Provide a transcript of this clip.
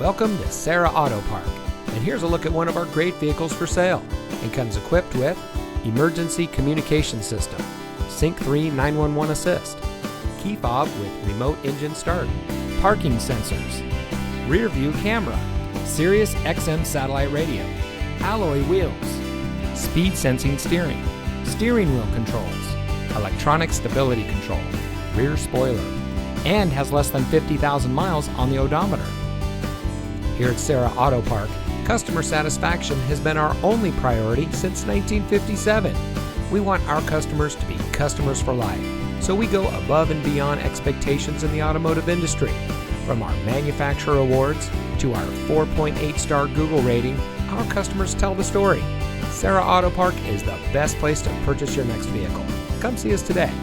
Welcome to Serra Auto Park, and here's a look at one of our great vehicles for sale. It comes equipped with emergency communication system, Sync 3 911 assist, key fob with remote engine start, parking sensors, rear view camera, Sirius XM satellite radio, alloy wheels, speed sensing steering wheel controls, electronic stability control, rear spoiler, and has less than 50,000 miles on the odometer. Here at Serra Auto Park, customer satisfaction has been our only priority since 1957. We want our customers to be customers for life, so we go above and beyond expectations in the automotive industry. From our manufacturer awards to our 4.8-star Google rating, our customers tell the story. Serra Auto Park is the best place to purchase your next vehicle. Come see us today.